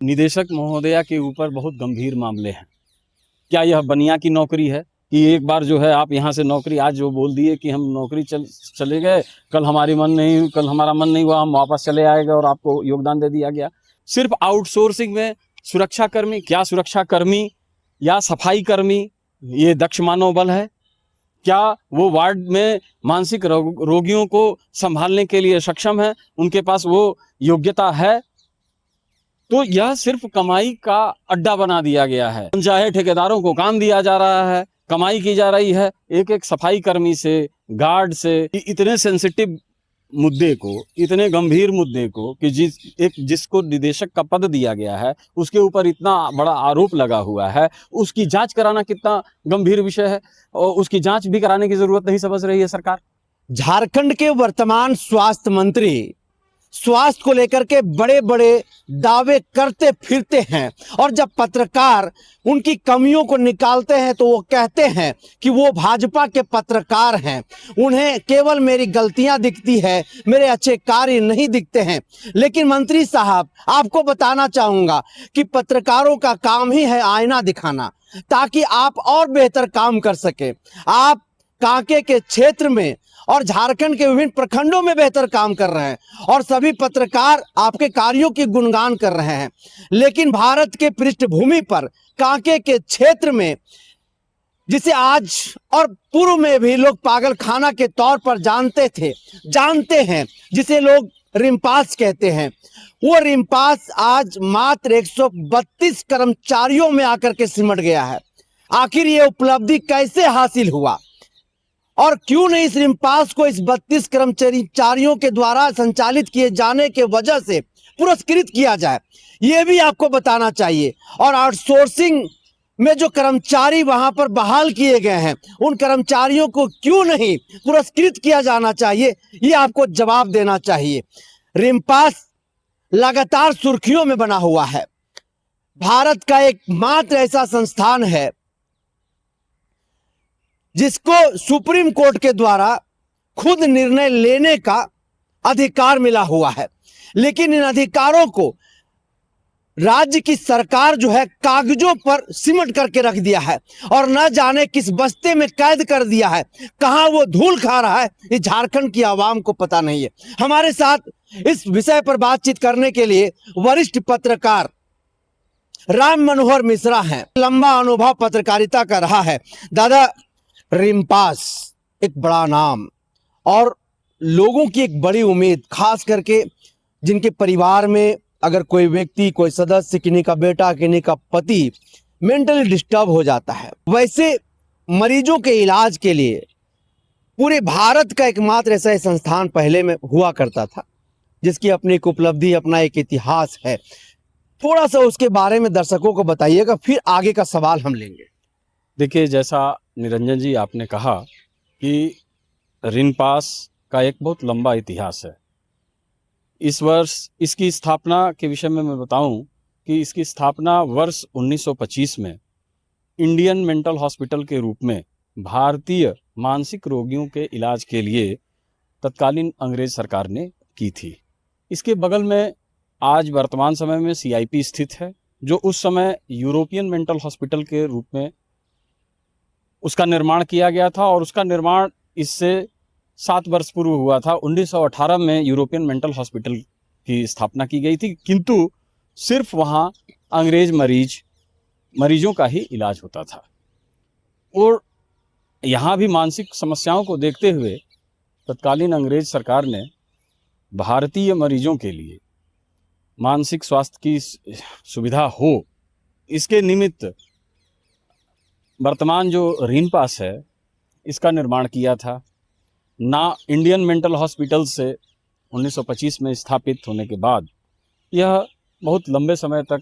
निदेशक महोदया के ऊपर बहुत गंभीर मामले हैं। क्या यह बनिया की नौकरी है कि एक बार जो है आप यहाँ से नौकरी आज जो बोल दिए कि हम नौकरी चले गए, कल हमारा मन नहीं हुआ, हम वापस चले आएगा और आपको योगदान दे दिया गया। सिर्फ आउटसोर्सिंग में सुरक्षाकर्मी, क्या सुरक्षाकर्मी या सफाई कर्मी ये दक्ष मानव बल है? क्या वो वार्ड में मानसिक रोगियों को संभालने के लिए सक्षम है? उनके पास वो योग्यता है? तो यह सिर्फ कमाई का अड्डा बना दिया गया है। चाहे ठेकेदारों को काम दिया जा रहा है, कमाई की जा रही है। एक एक सफाई कर्मी से, गार्ड से, इतने सेंसिटिव मुद्दे को, इतने गंभीर मुद्दे को कि जिसको निदेशक का पद दिया गया है उसके ऊपर इतना बड़ा आरोप लगा हुआ है, उसकी जांच कराना कितना गंभीर विषय है और उसकी जांच भी कराने की जरूरत नहीं समझ रही है सरकार। झारखंड के वर्तमान स्वास्थ्य मंत्री स्वास्थ्य को लेकर के बड़े बड़े दावे करते फिरते हैं और जब पत्रकार उनकी कमियों को निकालते हैं तो वो कहते हैं कि वो भाजपा के पत्रकार हैं, उन्हें केवल मेरी गलतियां दिखती है, मेरे अच्छे कार्य नहीं दिखते हैं। लेकिन मंत्री साहब, आपको बताना चाहूंगा कि पत्रकारों का काम ही है आईना दिखाना, ताकि आप और बेहतर काम कर सके। आप कांके के क्षेत्र में और झारखंड के विभिन्न प्रखंडों में बेहतर काम कर रहे हैं और सभी पत्रकार आपके कार्यों की गुणगान कर रहे हैं। लेकिन भारत के पृष्ठभूमि पर कांके के क्षेत्र में, जिसे आज और पूर्व में भी लोग पागल खाना के तौर पर जानते हैं, जिसे लोग रिम्पास कहते हैं, वो रिम्पास आज मात्र 132 कर्मचारियों में आकर के सिमट गया है। आखिर ये उपलब्धि कैसे हासिल हुआ और क्यों नहीं इस रिम्पास को इस 32 कर्मचारियों के द्वारा संचालित किए जाने के वजह से पुरस्कृत किया जाए, ये भी आपको बताना चाहिए। और आउटसोर्सिंग में जो कर्मचारी वहां पर बहाल किए गए हैं, उन कर्मचारियों को क्यों नहीं पुरस्कृत किया जाना चाहिए, ये आपको जवाब देना चाहिए। रिम्पास लगातार सुर्खियों में बना हुआ है। भारत का एकमात्र ऐसा संस्थान है जिसको सुप्रीम कोर्ट के द्वारा खुद निर्णय लेने का अधिकार मिला हुआ है, लेकिन इन अधिकारों को राज्य की सरकार जो है कागजों पर सिमट करके रख दिया है और न जाने किस बस्ते में कैद कर दिया है। कहां वो धूल खा रहा है, ये झारखंड की आवाम को पता नहीं है। हमारे साथ इस विषय पर बातचीत करने के लिए वरिष्ठ पत्रकार राम मनोहर मिश्रा हैं। लंबा अनुभव पत्रकारिता का रहा है। दादा, रिम्पास एक बड़ा नाम और लोगों की एक बड़ी उम्मीद, खास करके जिनके परिवार में अगर कोई व्यक्ति, कोई सदस्य, किन्हीं का बेटा, किन्हीं का पति मेंटली डिस्टर्ब हो जाता है, वैसे मरीजों के इलाज के लिए पूरे भारत का एकमात्र ऐसा संस्थान पहले में हुआ करता था, जिसकी अपनी एक उपलब्धि, अपना एक इतिहास है। थोड़ा सा उसके बारे में दर्शकों को बताइएगा, फिर आगे का सवाल हम लेंगे। देखिए, जैसा निरंजन जी आपने कहा कि रिम्पास का एक बहुत लंबा इतिहास है। इस वर्ष इसकी स्थापना के विषय में मैं बताऊं कि इसकी स्थापना वर्ष 1925 में इंडियन मेंटल हॉस्पिटल के रूप में भारतीय मानसिक रोगियों के इलाज के लिए तत्कालीन अंग्रेज सरकार ने की थी। इसके बगल में आज वर्तमान समय में CIP स्थित है, जो उस समय यूरोपियन मेंटल हॉस्पिटल के रूप में उसका निर्माण किया गया था और उसका निर्माण इससे 7 वर्ष पूर्व हुआ था। 1918 में यूरोपियन मेंटल हॉस्पिटल की स्थापना की गई थी, किंतु सिर्फ वहाँ अंग्रेज मरीजों का ही इलाज होता था। और यहाँ भी मानसिक समस्याओं को देखते हुए तत्कालीन अंग्रेज सरकार ने भारतीय मरीजों के लिए मानसिक स्वास्थ्य की सुविधा हो, इसके निमित्त वर्तमान जो रिम्पास है इसका निर्माण किया था। ना इंडियन मेंटल हॉस्पिटल से 1925 में स्थापित होने के बाद यह बहुत लंबे समय तक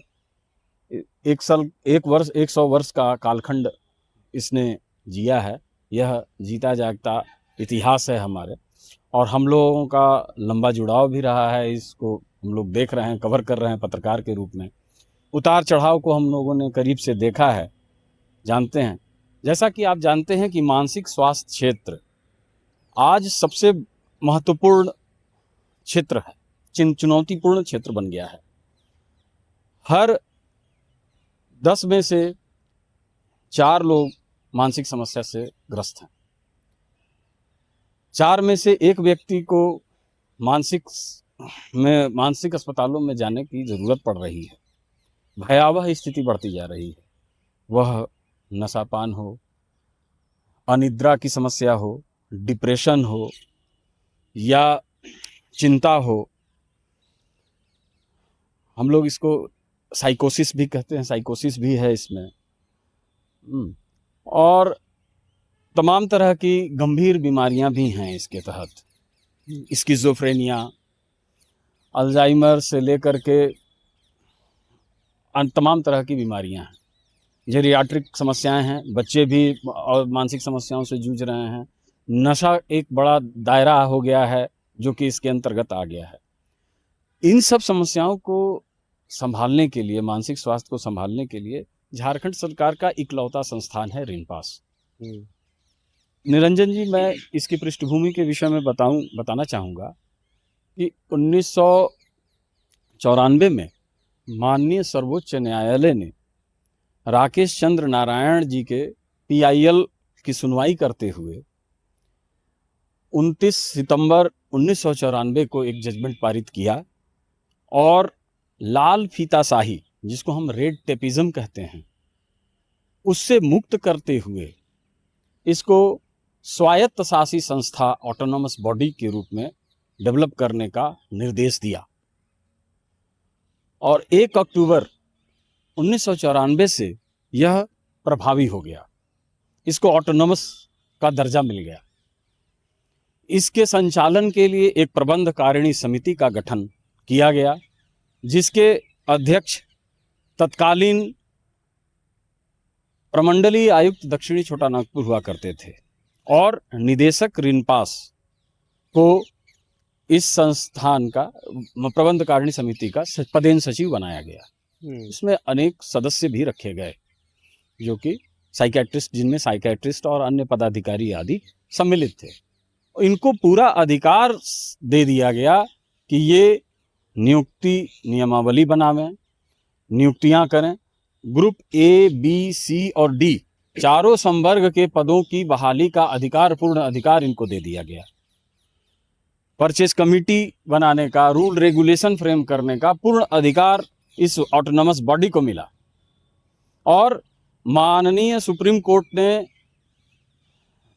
100 वर्ष का कालखंड इसने जिया है। यह जीता जागता इतिहास है हमारे, और हम लोगों का लंबा जुड़ाव भी रहा है। इसको हम लोग देख रहे हैं, कवर कर रहे हैं पत्रकार के रूप में। उतार चढ़ाव को हम लोगों ने करीब से देखा है, जानते हैं। जैसा कि आप जानते हैं कि मानसिक स्वास्थ्य क्षेत्र आज सबसे महत्वपूर्ण क्षेत्र है, चुनौतीपूर्ण क्षेत्र बन गया है। हर 10 में से 4 लोग मानसिक समस्या से ग्रस्त हैं। 4 में से 1 व्यक्ति को मानसिक अस्पतालों में जाने की ज़रूरत पड़ रही है। भयावह स्थिति बढ़ती जा रही है। वह नशापान हो, अनिद्रा की समस्या हो, डिप्रेशन हो या चिंता हो, हम लोग इसको साइकोसिस भी कहते हैं, साइकोसिस भी है इसमें। और तमाम तरह की गंभीर बीमारियां भी हैं इसके तहत, स्किज़ोफ्रेनिया, अल्जाइमर से लेकर के तमाम तरह की बीमारियां हैं। जेरियाट्रिक समस्याएं हैं, बच्चे भी और मानसिक समस्याओं से जूझ रहे हैं। नशा एक बड़ा दायरा हो गया है जो कि इसके अंतर्गत आ गया है। इन सब समस्याओं को संभालने के लिए, मानसिक स्वास्थ्य को संभालने के लिए झारखंड सरकार का इकलौता संस्थान है रिनपास। निरंजन जी, मैं इसकी पृष्ठभूमि के विषय में बताना चाहूँगा कि 1994 में माननीय सर्वोच्च न्यायालय ने राकेश चंद्र नारायण जी के PIL की सुनवाई करते हुए 29 सितंबर 1994 को एक जजमेंट पारित किया और लाल फीताशाही, जिसको हम रेड टेपिज्म कहते हैं, उससे मुक्त करते हुए इसको स्वायत्त शासी संस्था, ऑटोनॉमस बॉडी के रूप में डेवलप करने का निर्देश दिया। और 1 अक्टूबर 1994 से यह प्रभावी हो गया, इसको ऑटोनॉमस का दर्जा मिल गया। इसके संचालन के लिए एक प्रबंध कारिणी समिति का गठन किया गया, जिसके अध्यक्ष तत्कालीन प्रमंडलीय आयुक्त दक्षिणी छोटा नागपुर हुआ करते थे और निदेशक रिनपास को इस संस्थान का प्रबंध कारिणी समिति का पदेन सचिव बनाया गया। इसमें अनेक सदस्य भी रखे गए जो कि साइकेट्रिस्ट, जिनमें साइकेट्रिस्ट और अन्य पदाधिकारी आदि सम्मिलित थे। इनको पूरा अधिकार दे दिया गया कि ये नियुक्ति नियमावली बनावें, नियुक्तियां करें। ग्रुप A, B, C और D चारों संवर्ग के पदों की बहाली का पूर्ण अधिकार इनको दे दिया गया। परचेज कमेटी बनाने का, रूल रेगुलेशन फ्रेम करने का पूर्ण अधिकार इस ऑटोनॉमस बॉडी को मिला। और माननीय सुप्रीम कोर्ट ने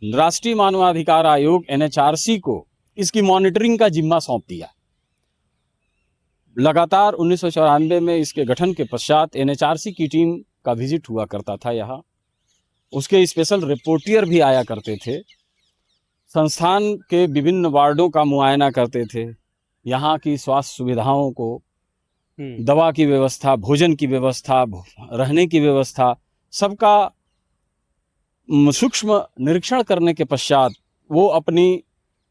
राष्ट्रीय मानवाधिकार आयोग NHRC को इसकी मॉनिटरिंग का जिम्मा सौंप दिया। लगातार 1994 में इसके गठन के पश्चात NHRC की टीम का विजिट हुआ करता था यहाँ। उसके स्पेशल रिपोर्टियर भी आया करते थे, संस्थान के विभिन्न वार्डों का मुआयना करते थे, यहाँ की स्वास्थ्य सुविधाओं को, दवा की व्यवस्था, भोजन की व्यवस्था, रहने की व्यवस्था, सबका सूक्ष्म निरीक्षण करने के पश्चात वो अपनी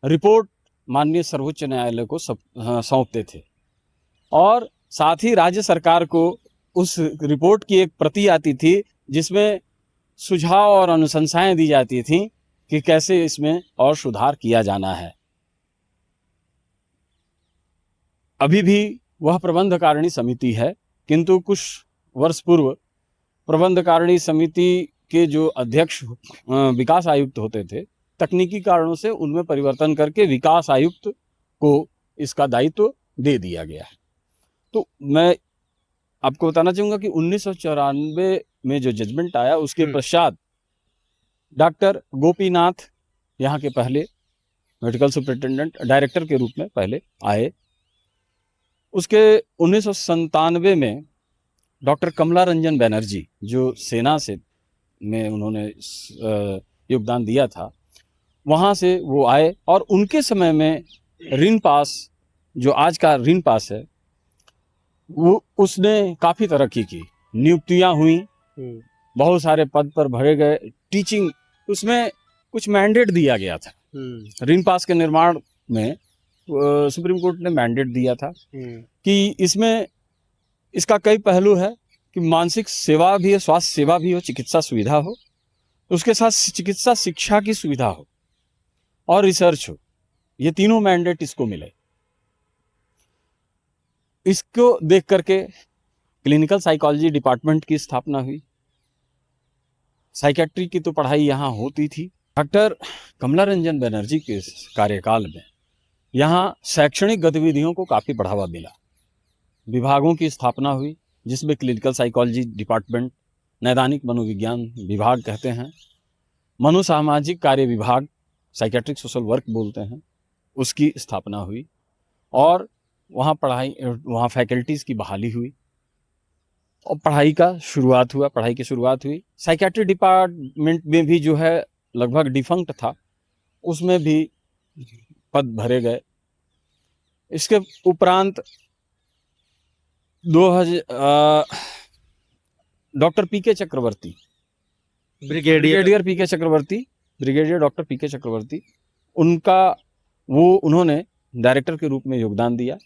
रिपोर्ट माननीय सर्वोच्च न्यायालय को सौंपते थे। और साथ ही राज्य सरकार को उस रिपोर्ट की एक प्रति आती थी जिसमें सुझाव और अनुशंसाएं दी जाती थीं कि कैसे इसमें और सुधार किया जाना है। अभी भी वह प्रबंध कारिणी समिति है, किंतु कुछ वर्ष पूर्व प्रबंध कारिणी समिति के जो अध्यक्ष विकास आयुक्त होते थे, तकनीकी कारणों से उनमें परिवर्तन करके विकास आयुक्त को इसका दायित्व दे दिया गया है। तो मैं आपको बताना चाहूँगा कि 1994 में जो जजमेंट आया उसके पश्चात डॉक्टर गोपीनाथ यहाँ के पहले मेडिकल सुपरिटेंडेंट डायरेक्टर के रूप में पहले आए। उसके 1997 में डॉक्टर कमला रंजन बैनर्जी, जो सेना से में उन्होंने योगदान दिया था, वहाँ से वो आए और उनके समय में रिनपास, जो आज का रिनपास है, वो उसने काफ़ी तरक्की की। नियुक्तियाँ हुई, बहुत सारे पद पर भरे गए, टीचिंग, उसमें कुछ मैंडेट दिया गया था। रिनपास के निर्माण में सुप्रीम कोर्ट ने मैंडेट दिया था कि इसमें इसका कई पहलू है कि मानसिक सेवा भी हो, स्वास्थ्य सेवा भी हो, चिकित्सा सुविधा हो, उसके साथ चिकित्सा शिक्षा की सुविधा हो और रिसर्च हो। ये तीनों मैंडेट इसको मिले। इसको देख करके क्लिनिकल साइकोलॉजी डिपार्टमेंट की स्थापना हुई। साइकेट्री की तो पढ़ाई यहाँ होती थी। डॉक्टर कमला रंजन बनर्जी के कार्यकाल में यहाँ शैक्षणिक गतिविधियों को काफ़ी बढ़ावा मिला। विभागों की स्थापना हुई जिसमें क्लिनिकल साइकोलॉजी डिपार्टमेंट, नैदानिक मनोविज्ञान विभाग कहते हैं, मनोसामाजिक कार्य विभाग, साइकेट्रिक सोशल वर्क बोलते हैं, उसकी स्थापना हुई और वहाँ फैकल्टीज़ की बहाली हुई और पढ़ाई की शुरुआत हुई। साइकेट्री डिपार्टमेंट में भी जो है लगभग डिफंक्ट था, उसमें भी पद भरे गए। इसके उपरांत डॉक्टर पीके चक्रवर्ती, ब्रिगेडियर डॉक्टर पीके चक्रवर्ती, उन्होंने डायरेक्टर के रूप में योगदान दिया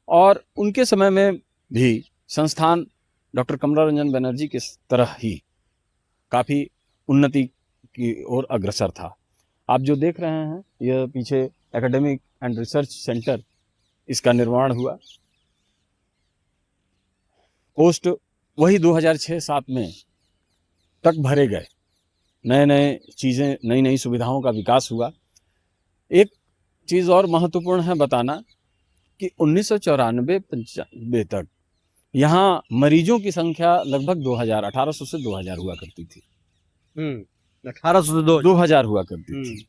और उनके समय में भी संस्थान डॉक्टर कमला रंजन बनर्जी की तरह ही काफ़ी उन्नति की ओर अग्रसर था। आप जो देख रहे हैं यह पीछे एकेडमिक एंड रिसर्च सेंटर, इसका निर्माण हुआ। पोस्ट वही 2006-07 में तक भरे गए। नई नई सुविधाओं का विकास हुआ। एक चीज़ और महत्वपूर्ण है बताना कि 1994-95 तक यहाँ मरीजों की संख्या लगभग 1800 से 2000 हुआ करती थी। 1800 से 2000 हुआ करती थी।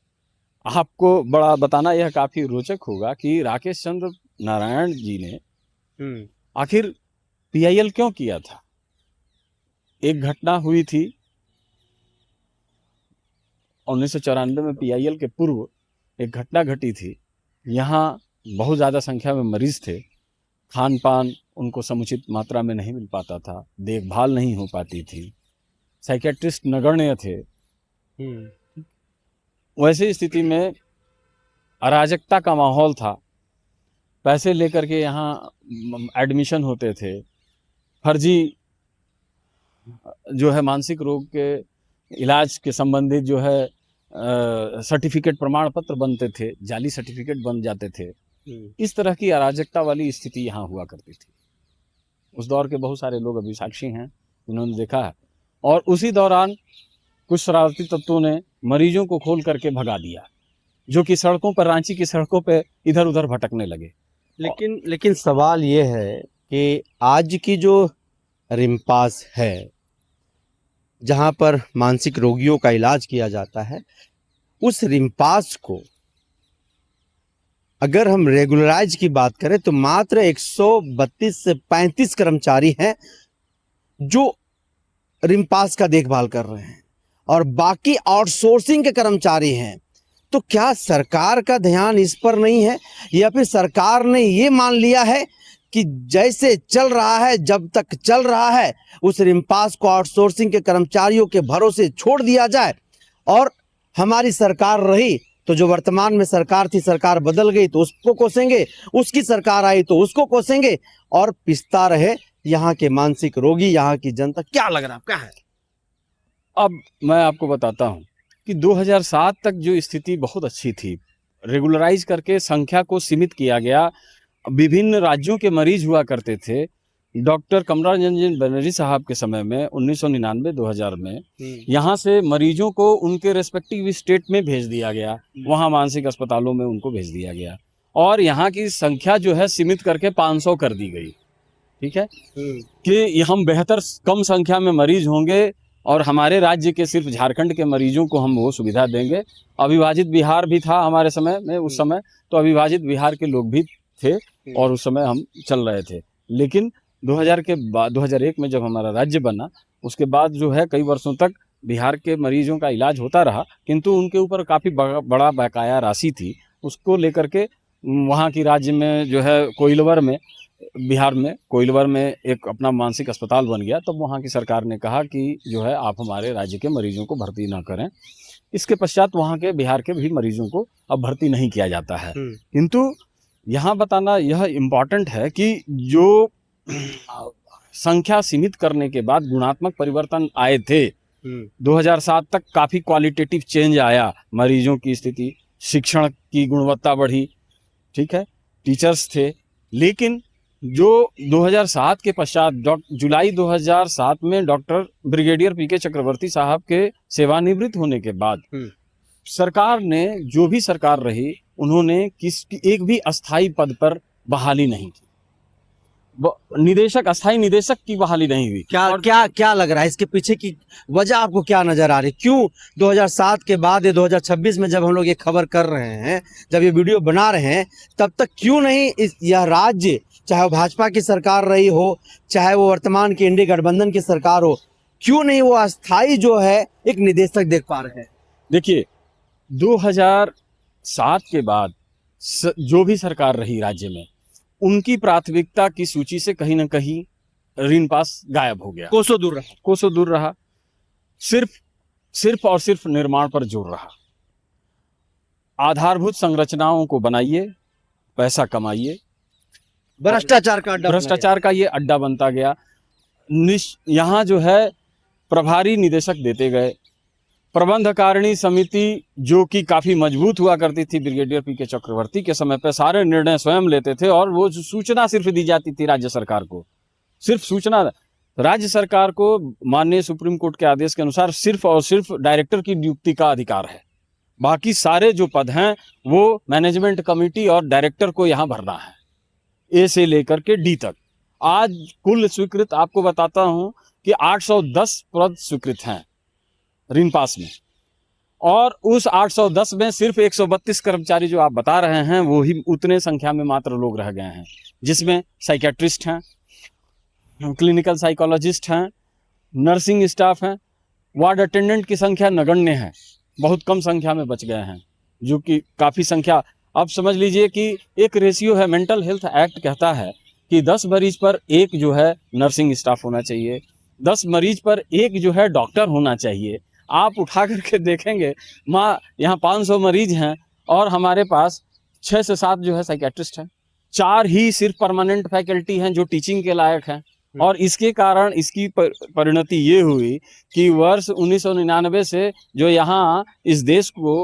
आपको बड़ा बताना यह काफ़ी रोचक होगा कि राकेश चंद्र नारायण जी ने आखिर PIL क्यों किया था। एक घटना हुई थी 1994 में, PIL के पूर्व एक घटना घटी थी। यहाँ बहुत ज़्यादा संख्या में मरीज थे, खान पान उनको समुचित मात्रा में नहीं मिल पाता था, देखभाल नहीं हो पाती थी, साइकेट्रिस्ट नगण्य थे। वैसी स्थिति में अराजकता का माहौल था। पैसे लेकर के यहाँ एडमिशन होते थे, फर्जी जो है मानसिक रोग के इलाज के संबंधित जो है सर्टिफिकेट, प्रमाण पत्र बनते थे, जाली सर्टिफिकेट बन जाते थे। इस तरह की अराजकता वाली स्थिति यहाँ हुआ करती थी। उस दौर के बहुत सारे लोग अभी साक्षी हैं जिन्होंने देखा है। और उसी दौरान कुछ शरारती तत्वों ने मरीजों को खोल करके भगा दिया, जो कि सड़कों पर, रांची की सड़कों पे इधर उधर भटकने लगे। लेकिन सवाल ये है कि आज की जो रिम्पास है, जहां पर मानसिक रोगियों का इलाज किया जाता है, उस रिम्पास को अगर हम रेगुलराइज की बात करें तो मात्र 132 से 35 कर्मचारी हैं जो रिम्पास का देखभाल कर रहे हैं और बाकी आउटसोर्सिंग के कर्मचारी हैं। तो क्या सरकार का ध्यान इस पर नहीं है, या फिर सरकार ने ये मान लिया है कि जैसे चल रहा है, जब तक चल रहा है, उस रिम्पास को आउटसोर्सिंग के कर्मचारियों के भरोसे छोड़ दिया जाए और हमारी सरकार रही तो जो वर्तमान में सरकार थी, सरकार बदल गई तो उसको कोसेंगे, उसकी सरकार आई तो उसको कोसेंगे और पिसता रहे यहाँ के मानसिक रोगी, यहाँ की जनता। क्या लग रहा है, क्या है? अब मैं आपको बताता हूँ कि 2007 तक जो स्थिति बहुत अच्छी थी, रेगुलराइज करके संख्या को सीमित किया गया। विभिन्न राज्यों के मरीज हुआ करते थे। डॉक्टर कमला रंजन बनर्जी साहब के समय में 1999-2000 में यहाँ से मरीजों को उनके रेस्पेक्टिव स्टेट में भेज दिया गया, वहाँ मानसिक अस्पतालों में उनको भेज दिया गया और यहाँ की संख्या जो है सीमित करके 500 कर दी गई। ठीक है कि हम बेहतर कम संख्या में मरीज होंगे और हमारे राज्य के सिर्फ झारखंड के मरीजों को हम वो सुविधा देंगे। अविभाजित बिहार भी था हमारे समय में, उस समय तो अविभाजित बिहार के लोग भी थे और उस समय हम चल रहे थे। लेकिन 2000 के बाद 2001 में जब हमारा राज्य बना, उसके बाद जो है कई वर्षों तक बिहार के मरीजों का इलाज होता रहा, किंतु उनके ऊपर काफ़ी बड़ा बकाया राशि थी। उसको लेकर के वहाँ की राज्य में जो है कोइलवर में, बिहार में कोइलवर में एक अपना मानसिक अस्पताल बन गया। तब वहाँ की सरकार ने कहा कि जो है आप हमारे राज्य के मरीजों को भर्ती ना करें। इसके पश्चात वहाँ के बिहार के भी मरीजों को अब भर्ती नहीं किया जाता है। किंतु यहाँ बताना यह इम्पॉर्टेंट है कि जो संख्या सीमित करने के बाद गुणात्मक परिवर्तन आए थे। 2007 तक काफ़ी क्वालिटेटिव चेंज आया, मरीजों की स्थिति, शिक्षण की गुणवत्ता बढ़ी, ठीक है, टीचर्स थे। लेकिन जो 2007 के पश्चात जुलाई 2007 में डॉक्टर ब्रिगेडियर पीके चक्रवर्ती साहब के सेवानिवृत्त होने के बाद सरकार ने, जो भी सरकार रही, उन्होंने एक भी अस्थाई पद पर बहाली नहीं की। अस्थाई निदेशक की बहाली नहीं हुई। क्या लग रहा है इसके पीछे की वजह आपको क्या नजर आ रही? क्यों 2007 के बाद ये 2026 में जब हम लोग ये खबर कर रहे हैं, जब ये वीडियो बना रहे हैं, तब तक क्यों नहीं यह राज्य, चाहे वो भाजपा की सरकार रही हो, चाहे वो वर्तमान की इंडी गठबंधन की सरकार हो, क्यों नहीं वो अस्थाई जो है एक निदेशक देख पा रहे हैं? देखिए, 2007 के बाद जो भी सरकार रही राज्य में, उनकी प्राथमिकता की सूची से कहीं ना कहीं ऋण पास गायब हो गया, कोसों दूर रहा। सिर्फ और सिर्फ निर्माण पर जोर रहा। आधारभूत संरचनाओं को बनाइए, पैसा कमाइए, भ्रष्टाचार का ये अड्डा बनता गया। यहाँ जो है प्रभारी निदेशक देते गए। प्रबंधकारिणी समिति जो कि काफी मजबूत हुआ करती थी ब्रिगेडियर पीके चक्रवर्ती के समय पे, सारे निर्णय स्वयं लेते थे और वो सूचना सिर्फ दी जाती थी राज्य सरकार को। सिर्फ सूचना, राज्य सरकार को माननीय सुप्रीम कोर्ट के आदेश के अनुसार सिर्फ और सिर्फ डायरेक्टर की नियुक्ति का अधिकार है। बाकी सारे जो पद हैं वो मैनेजमेंट कमेटी और डायरेक्टर को यहाँ भरना है, ए से लेकर के डी तक। आज कुल स्वीकृत आपको बताता हूं कि 810 पद स्वीकृत हैं ऋण पास में, और उस 810 में सिर्फ 132 कर्मचारी जो आप बता रहे हैं, वो ही उतने संख्या में मात्र लोग रह गए हैं, जिसमें साइकेट्रिस्ट हैं, क्लिनिकल साइकोलॉजिस्ट हैं, नर्सिंग स्टाफ हैं। वार्ड अटेंडेंट की संख्या नगण्य है, बहुत कम संख्या में बच गए हैं, जो कि काफ़ी संख्या। अब समझ लीजिए कि एक रेशियो है, मेंटल हेल्थ एक्ट कहता है कि 10 मरीज पर एक जो है नर्सिंग स्टाफ होना चाहिए, 10 मरीज पर एक जो है डॉक्टर होना चाहिए। आप उठा करके देखेंगे, यहाँ 500 मरीज हैं और हमारे पास 6 से 7 जो है साइकेट्रिस्ट हैं, 4 ही सिर्फ परमानेंट फैकल्टी हैं जो टीचिंग के लायक हैं। और इसके कारण इसकी परिणति ये हुई कि वर्ष 1999 से जो यहाँ इस देश को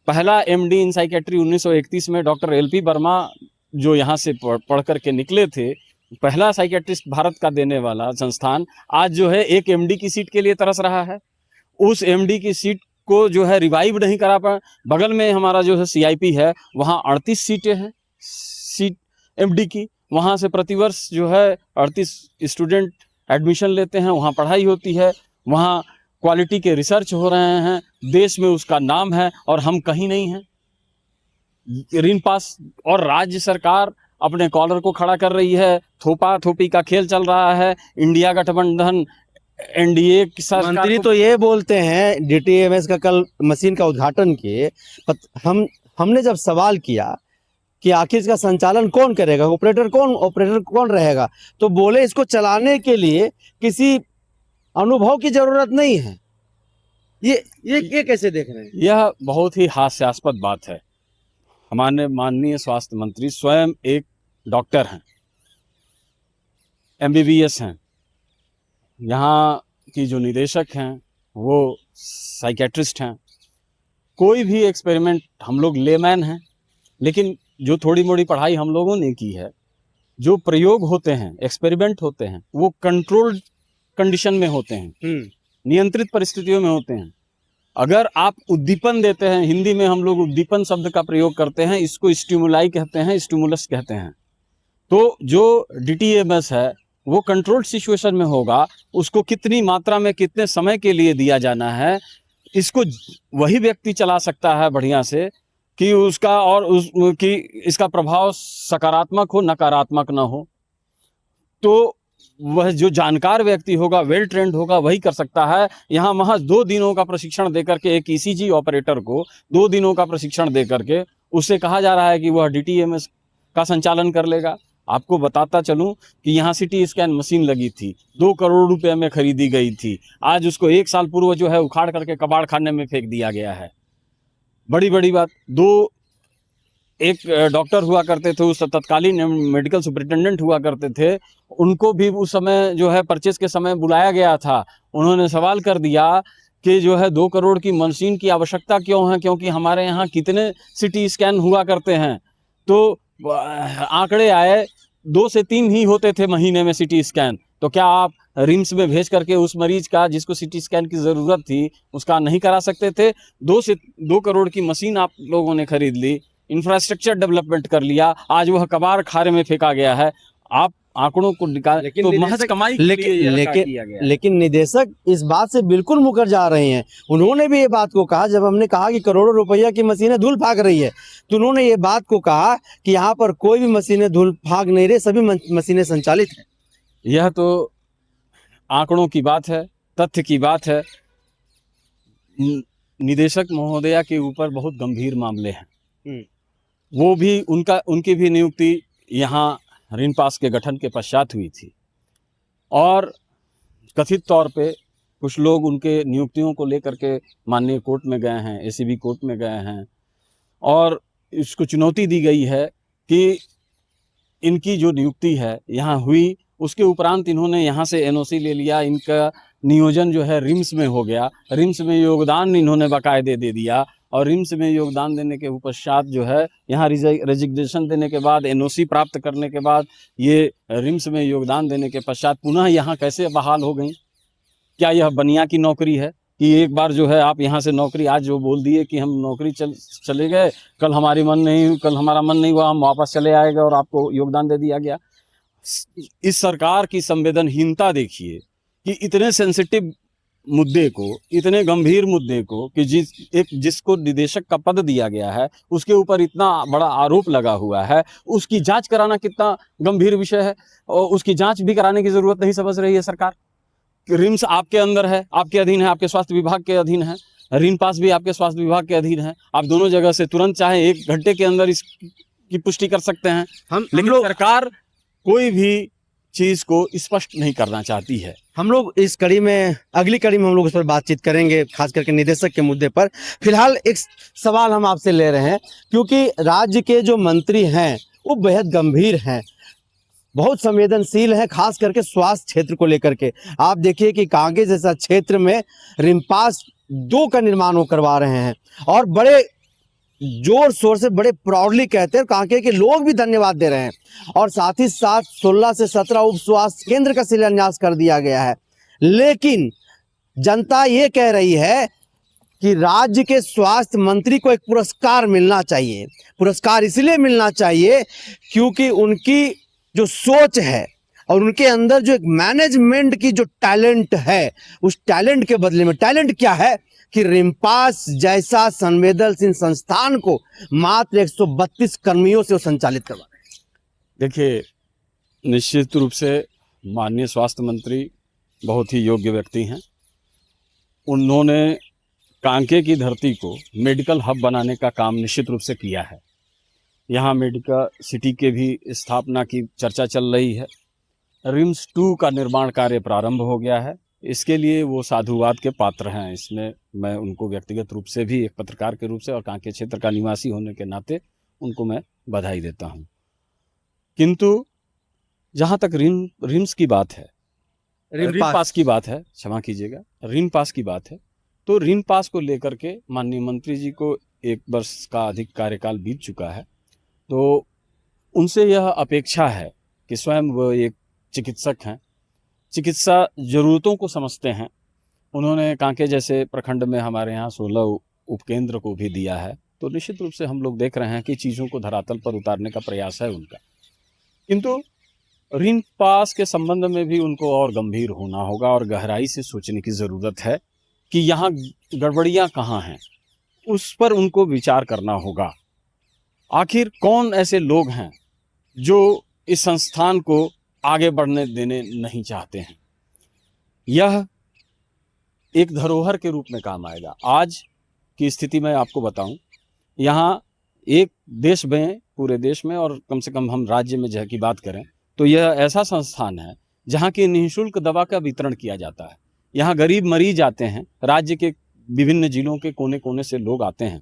पहला एमडी इन साइकेट्री 1931 में डॉक्टर एलपी वर्मा जो यहाँ से पढ़ करके निकले थे, पहला साइकेट्रिस्ट भारत का देने वाला संस्थान, आज जो है एक एमडी की सीट के लिए तरस रहा है। उस एमडी की सीट को जो है रिवाइव नहीं करा पाए। बगल में हमारा जो है सीआईपी है, वहाँ 38 सीटें हैं सीट एमडी की, वहाँ से प्रतिवर्ष जो है 38 स्टूडेंट एडमिशन लेते हैं, वहाँ पढ़ाई होती है, वहाँ क्वालिटी के रिसर्च हो रहे हैं, देश में उसका नाम है, और हम कहीं नहीं हैं। ऋण पास और राज्य सरकार अपने कॉलर को खड़ा कर रही है, थोपा थोपी का खेल चल रहा है। इंडिया गठबंधन एनडीए की सरकार, मंत्री तो ये बोलते हैं, डीटीएमएस का कल मशीन का उद्घाटन किए, हमने जब सवाल किया कि आखिर इसका संचालन कौन करेगा, ऑपरेटर कौन रहेगा, तो बोले इसको चलाने के लिए किसी अनुभव की जरूरत नहीं है। ये कैसे देख रहे हैं? यह बहुत ही हास्यास्पद बात है। हमारे माननीय स्वास्थ्य मंत्री स्वयं एक डॉक्टर हैं, एमबीबीएस हैं, यहाँ की जो निदेशक हैं वो साइकेट्रिस्ट हैं। कोई भी एक्सपेरिमेंट, हम लोग लेमैन हैं, लेकिन जो थोड़ी मोड़ी पढ़ाई हम लोगों ने की है, जो प्रयोग होते हैं, एक्सपेरिमेंट होते हैं, वो कंट्रोल्ड कंडीशन में होते हैं, नियंत्रित परिस्थितियों में होते हैं। अगर आप उद्दीपन देते हैं, हिंदी में हम लोग उद्दीपन शब्द का प्रयोग करते हैं, इसको स्टिमुलाई कहते हैं, स्टिमुलस कहते हैं। तो जो डीटीएमएस है वो कंट्रोल्ड सिचुएशन में होगा, उसको कितनी मात्रा में कितने समय के लिए दिया जाना है, इसको वही व्यक्ति चला सकता है बढ़िया से कि उसका और कि इसका प्रभाव सकारात्मक हो, नकारात्मक ना हो। तो वह जो जानकार व्यक्ति होगा, वेल ट्रेंड होगा, वही कर सकता है। यहाँ महज 2 दिनों का प्रशिक्षण देकर के एक ईसीजी ऑपरेटर को 2 दिनों का प्रशिक्षण देकर के उससे कहा जा रहा है कि वह डीटीएमएस का संचालन कर लेगा। आपको बताता चलूं कि यहाँ सीटी स्कैन मशीन लगी थी, 2 करोड़ रुपए में खरीदी गई थी। आज उसको 1 साल पूर्व जो है उखाड़ करके कबाड़ खाने में फेंक दिया गया है। बड़ी बात। एक डॉक्टर हुआ करते थे, उस तत्कालीन मेडिकल सुपरिटेंडेंट हुआ करते थे, उनको भी उस समय जो है परचेज के समय बुलाया गया था। उन्होंने सवाल कर दिया कि जो है 2 करोड़ की मशीन की आवश्यकता क्यों है, क्योंकि हमारे यहाँ कितने सीटी स्कैन हुआ करते हैं। तो आंकड़े आए 2 से 3 ही होते थे महीने में सिटी स्कैन, तो क्या आप रिम्स में भेज करके उस मरीज का जिसको सिटी स्कैन की ज़रूरत थी उसका नहीं करा सकते थे? 2 करोड़ की मशीन आप लोगों ने खरीद ली, इंफ्रास्ट्रक्चर डेवलपमेंट कर लिया, आज वह कबाड़ खारे में फेंका गया है। आप आंकड़ों को निकाल तो महज कमाई के लिए यह कार्य किया गया है। लेकिन निदेशक इस बात से बिल्कुल मुकर जा रहे हैं। उन्होंने भी ये बात को कहा, जब हमने कहा कि करोड़ों रुपया की मशीनें धूल फेंक रही है, तो उन्होंने ये बात को कहा कि यहाँ पर कोई भी मशीनें धूल फेंक नहीं रही, सभी मशीनें संचालित हैं। यह तो आंकड़ों की बात है, तथ्य की बात है। निदेशक महोदया के ऊपर बहुत गंभीर मामले हैं। वो भी उनकी भी नियुक्ति यहाँ ऋण पास के गठन के पश्चात हुई थी और कथित तौर पे कुछ लोग उनके नियुक्तियों को लेकर के माननीय कोर्ट में गए हैं, एसीबी कोर्ट में गए हैं और इसको चुनौती दी गई है कि इनकी जो नियुक्ति है यहाँ हुई, उसके उपरांत इन्होंने यहाँ से एनओसी ले लिया, इनका नियोजन जो है रिम्स में हो गया, रिम्स में योगदान इन्होंने बाकायदे दे दिया और रिम्स में योगदान देने के पश्चात जो है यहाँ रेजिग्नेशन देने के बाद, एनओसी प्राप्त करने के बाद, ये रिम्स में योगदान देने के पश्चात पुनः यहाँ कैसे बहाल हो गई? क्या यह बनिया की नौकरी है कि एक बार जो है आप यहाँ से नौकरी, आज जो बोल दिए कि हम नौकरी चले गए, कल हमारा मन नहीं हुआ, हम वापस चले आएगा और आपको योगदान दे दिया गया? इस सरकार की संवेदनहीनता देखिए कि इतने सेंसिटिव मुद्दे को, इतने गंभीर मुद्दे को कि जिसको निदेशक का पद दिया गया है उसके ऊपर इतना बड़ा आरोप लगा हुआ है, उसकी जांच कराना कितना गंभीर विषय है और उसकी जांच भी कराने की जरूरत नहीं समझ रही है सरकार। रिम्स आपके अंदर है, आपके अधीन है, आपके स्वास्थ्य विभाग के अधीन है, ऋण पास भी आपके स्वास्थ्य विभाग के अधीन है। आप दोनों जगह से तुरंत चाहे 1 घंटे के अंदर इसकी पुष्टि कर सकते हैं। लेकिन सरकार कोई भी चीज को स्पष्ट नहीं करना चाहती है। हम लोग इस कड़ी में, अगली कड़ी में हम लोग इस पर बातचीत करेंगे, खास करके निदेशक के मुद्दे पर। फिलहाल एक सवाल हम आपसे ले रहे हैं, क्योंकि राज्य के जो मंत्री हैं वो बेहद गंभीर हैं, बहुत संवेदनशील है, खास करके स्वास्थ्य क्षेत्र को लेकर के। आप देखिए कि कांके जैसा क्षेत्र में रिम्पास 2 का निर्माण वो करवा रहे हैं और बड़े जोर शोर से, बड़े प्राउडली कहते हैं, कांके के लोग भी धन्यवाद दे रहे हैं। और साथ ही साथ 16 से 17 उप स्वास्थ्य केंद्र का शिलान्यास कर दिया गया है। लेकिन जनता ये कह रही है कि राज्य के स्वास्थ्य मंत्री को एक पुरस्कार मिलना चाहिए। पुरस्कार इसलिए मिलना चाहिए क्योंकि उनकी जो सोच है और उनके अंदर जो एक मैनेजमेंट की जो टैलेंट है, उस टैलेंट के बदले में, टैलेंट क्या है कि रिम्पास जैसा संवेदनशील संस्थान को मात्र 132 कर्मियों से वो संचालित करवा रहे हैं। देखिए, निश्चित रूप से माननीय स्वास्थ्य मंत्री बहुत ही योग्य व्यक्ति हैं। उन्होंने कांके की धरती को मेडिकल हब बनाने का काम निश्चित रूप से किया है। यहाँ मेडिकल सिटी के भी स्थापना की चर्चा चल रही है। रिम्स 2 का निर्माण कार्य प्रारंभ हो गया है। इसके लिए वो साधुवाद के पात्र हैं। इसमें मैं उनको व्यक्तिगत रूप से भी, एक पत्रकार के रूप से और कांके क्षेत्र का निवासी होने के नाते उनको मैं बधाई देता हूँ। किंतु जहाँ तक रिम्स की बात है, ऋण पास की बात है, क्षमा कीजिएगा, ऋण पास की बात है, तो ऋण पास को लेकर के माननीय मंत्री जी को 1 वर्ष का अधिक कार्यकाल बीत चुका है, तो उनसे यह अपेक्षा है कि स्वयं वो एक चिकित्सक हैं, चिकित्सा ज़रूरतों को समझते हैं। उन्होंने कांके जैसे प्रखंड में हमारे यहाँ 16 उपकेंद्र को भी दिया है, तो निश्चित रूप से हम लोग देख रहे हैं कि चीज़ों को धरातल पर उतारने का प्रयास है उनका। किंतु ऋण पास के संबंध में भी उनको और गंभीर होना होगा और गहराई से सोचने की ज़रूरत है कि यहाँ गड़बड़ियाँ कहाँ हैं, उस पर उनको विचार करना होगा। आखिर कौन ऐसे लोग हैं जो इस संस्थान को आगे बढ़ने देने नहीं चाहते हैं? यह एक धरोहर के रूप में काम आएगा। आज की स्थिति में आपको बताऊं, यहाँ एक देश में, पूरे देश में और कम से कम हम राज्य में की बात करें तो यह ऐसा संस्थान है जहाँ की निःशुल्क दवा का वितरण किया जाता है। यहाँ गरीब मरीज आते हैं, राज्य के विभिन्न जिलों के कोने कोने से लोग आते हैं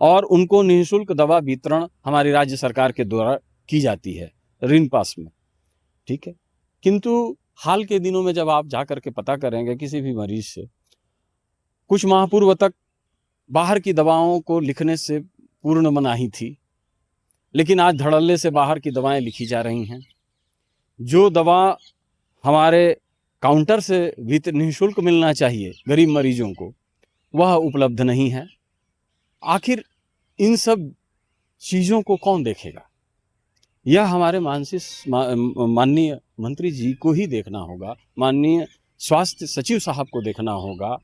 और उनको निःशुल्क दवा वितरण हमारी राज्य सरकार के द्वारा की जाती है ऋण पास में, ठीक है। किंतु हाल के दिनों में जब आप जा करके पता करेंगे किसी भी मरीज से, कुछ माह पूर्व तक बाहर की दवाओं को लिखने से पूर्ण मनाही थी, लेकिन आज धड़ल्ले से बाहर की दवाएं लिखी जा रही हैं। जो दवा हमारे काउंटर से निःशुल्क मिलना चाहिए गरीब मरीजों को, वह उपलब्ध नहीं है। आखिर इन सब चीज़ों को कौन देखेगा? यह हमारे माननीय मंत्री जी को ही देखना होगा, माननीय स्वास्थ्य सचिव साहब को देखना होगा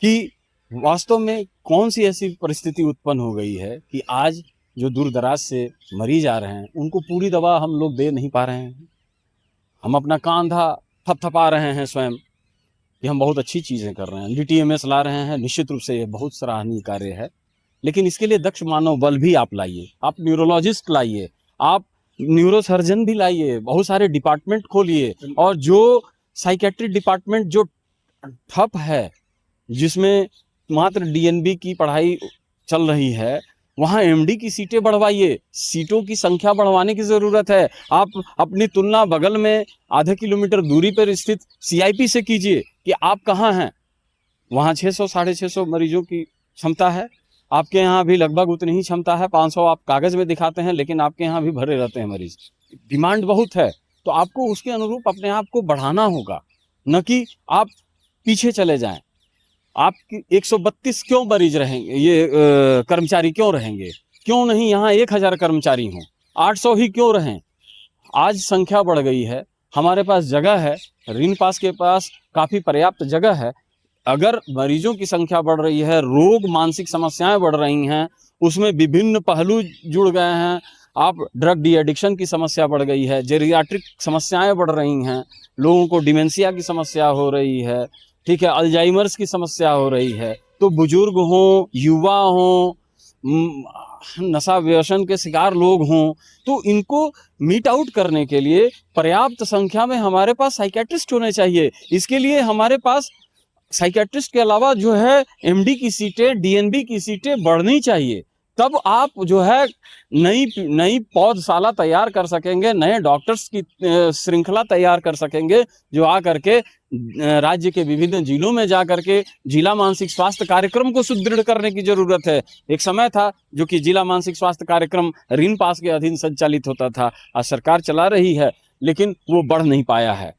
कि वास्तव में कौन सी ऐसी परिस्थिति उत्पन्न हो गई है कि आज जो दूर दराज से मरीज आ रहे हैं उनको पूरी दवा हम लोग दे नहीं पा रहे हैं। हम अपना कांधा थपथपा रहे हैं स्वयं कि हम बहुत अच्छी चीज़ें कर रहे हैं, DTMS ला रहे हैं, निश्चित रूप से ये बहुत सराहनीय कार्य है, लेकिन इसके लिए दक्ष मानव बल भी आप लाइए, आप न्यूरोलॉजिस्ट लाइए, आप न्यूरोसर्जन भी लाइए, बहुत सारे डिपार्टमेंट खोलिए। और जो साइकेट्रिक डिपार्टमेंट जो ठप है, जिसमें मात्र DNB की पढ़ाई चल रही है, वहाँ MD की सीटें बढ़वाइए। सीटों की संख्या बढ़वाने की ज़रूरत है। आप अपनी तुलना बगल में आधे किलोमीटर दूरी पर स्थित CIP से कीजिए कि आप कहाँ हैं। वहाँ 600 साढ़े 600 मरीजों की क्षमता है, आपके यहाँ भी लगभग उतनी ही क्षमता है। 500 आप कागज़ में दिखाते हैं, लेकिन आपके यहाँ भी भरे रहते हैं मरीज। डिमांड बहुत है, तो आपको उसके अनुरूप अपने आप को बढ़ाना होगा, न कि आप पीछे चले जाएं। आप 132 क्यों मरीज रहेंगे, ये कर्मचारी क्यों रहेंगे? क्यों नहीं यहाँ 1000 कर्मचारी हों, 800 ही क्यों रहें? आज संख्या बढ़ गई है, हमारे पास जगह है, ऋण पास के पास काफ़ी पर्याप्त जगह है। अगर मरीजों की संख्या बढ़ रही है, रोग मानसिक समस्याएं बढ़ रही हैं, उसमें विभिन्न पहलू जुड़ गए हैं। आप ड्रग डी एडिक्शन की समस्या बढ़ गई है, जेरियाट्रिक समस्याएं बढ़ रही हैं, लोगों को डिमेंशिया की समस्या हो रही है, ठीक है, अल्जाइमर्स की समस्या हो रही है। तो बुजुर्ग हों, युवा हों, नशा व्यसन के शिकार लोग हों, तो इनको मीट आउट करने के लिए पर्याप्त संख्या में हमारे पास साइकेट्रिस्ट होने चाहिए। इसके लिए हमारे पास साइकेट्रिस्ट के अलावा जो है MD की सीटें, DNB की सीटें बढ़नी चाहिए। तब आप जो है नई पौधशाला तैयार कर सकेंगे, नए डॉक्टर्स की श्रृंखला तैयार कर सकेंगे, जो आ करके राज्य के विभिन्न जिलों में जा करके जिला मानसिक स्वास्थ्य कार्यक्रम को सुदृढ़ करने की जरूरत है। एक समय था जो कि जिला मानसिक स्वास्थ्य कार्यक्रम ऋण पास के अधीन संचालित होता था, आज सरकार चला रही है, लेकिन वो बढ़ नहीं पाया है।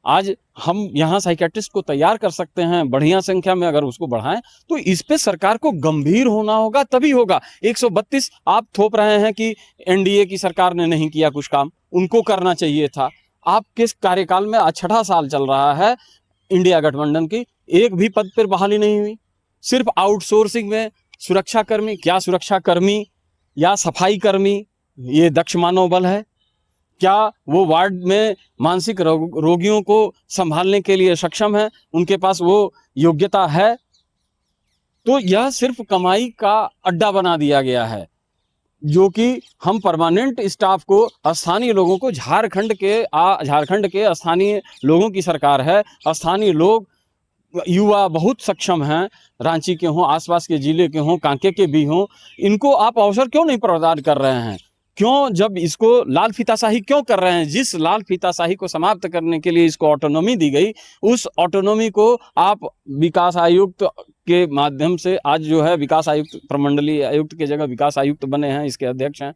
आज हम यहाँ साइकेट्रिस्ट को तैयार कर सकते हैं बढ़िया संख्या में, अगर उसको बढ़ाएं तो इस पे सरकार को गंभीर होना होगा, तभी होगा। 132 आप थोप रहे हैं कि NDA की सरकार ने नहीं किया कुछ काम, उनको करना चाहिए था। आपके कार्यकाल में 6ठा साल चल रहा है इंडिया गठबंधन की, एक भी पद पर बहाली नहीं हुई। सिर्फ आउटसोर्सिंग में सुरक्षाकर्मी, क्या सुरक्षाकर्मी या सफाई कर्मी ये दक्ष मानव बल है? क्या वो वार्ड में मानसिक रोगियों को संभालने के लिए सक्षम है? उनके पास वो योग्यता है? तो यह सिर्फ कमाई का अड्डा बना दिया गया है, जो कि हम परमानेंट स्टाफ को, स्थानीय लोगों को, झारखंड के स्थानीय लोगों की सरकार है। स्थानीय लोग, युवा बहुत सक्षम हैं, रांची के हों, आसपास के जिले के हों, कांके के भी हों, इनको आप अवसर क्यों नहीं प्रदान कर रहे हैं? क्यों, जब इसको लाल फीताशाही क्यों कर रहे हैं? जिस लाल फीताशाही को समाप्त करने के लिए इसको ऑटोनॉमी दी गई, उस ऑटोनॉमी को आप विकास आयुक्त के माध्यम से, आज जो है विकास आयुक्त, प्रमंडलीय आयुक्त के जगह विकास आयुक्त बने हैं, इसके अध्यक्ष हैं,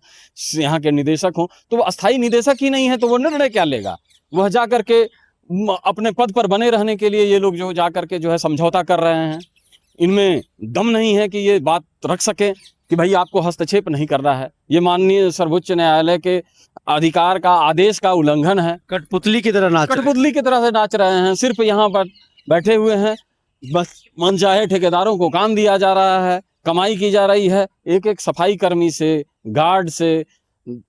यहाँ के निदेशक हों, तो वो अस्थायी निदेशक ही नहीं है, तो वो निर्णय क्या लेगा? वह जा करके अपने पद पर बने रहने के लिए ये लोग जो जा करके जो है समझौता कर रहे हैं। इनमें दम नहीं है कि ये बात रख सके कि भाई आपको हस्तक्षेप नहीं करना है। ये माननीय सर्वोच्च न्यायालय के अधिकार का, आदेश का उल्लंघन है। कठपुतली की तरह से नाच रहे हैं। सिर्फ यहाँ पर बैठे हुए हैं, बस मनचाहे ठेकेदारों को काम दिया जा रहा है, कमाई की जा रही है। एक एक सफाई कर्मी से, गार्ड से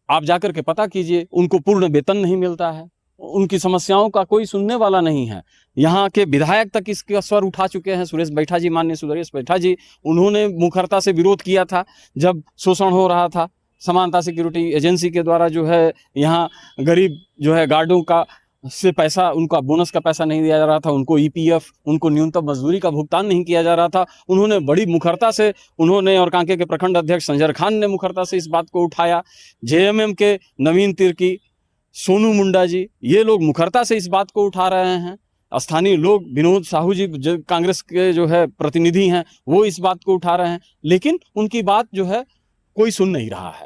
आप जाकर के पता कीजिए, उनको पूर्ण वेतन नहीं मिलता है, उनकी समस्याओं का कोई सुनने वाला नहीं है। यहाँ के विधायक तक इसका स्वर उठा चुके हैं। सुरेश बैठा जी, माननीय सुरेश बैठा जी, उन्होंने मुखरता से विरोध किया था जब शोषण हो रहा था। समानता सिक्योरिटी एजेंसी के द्वारा जो है यहाँ गरीब जो है गार्डों का से पैसा, उनका बोनस का पैसा नहीं दिया जा रहा था, उनको EPF, उनको न्यूनतम मजदूरी का भुगतान नहीं किया जा रहा था। उन्होंने बड़ी मुखरता से, उन्होंने और कांके के प्रखंड अध्यक्ष संजर खान ने मुखरता से इस बात को उठाया। JMM के नवीन तिर्की, सोनू मुंडा जी, ये लोग मुखरता से इस बात को उठा रहे हैं। स्थानीय लोग, विनोद साहू जी जो कांग्रेस के जो है प्रतिनिधि हैं, वो इस बात को उठा रहे हैं, लेकिन उनकी बात जो है कोई सुन नहीं रहा है।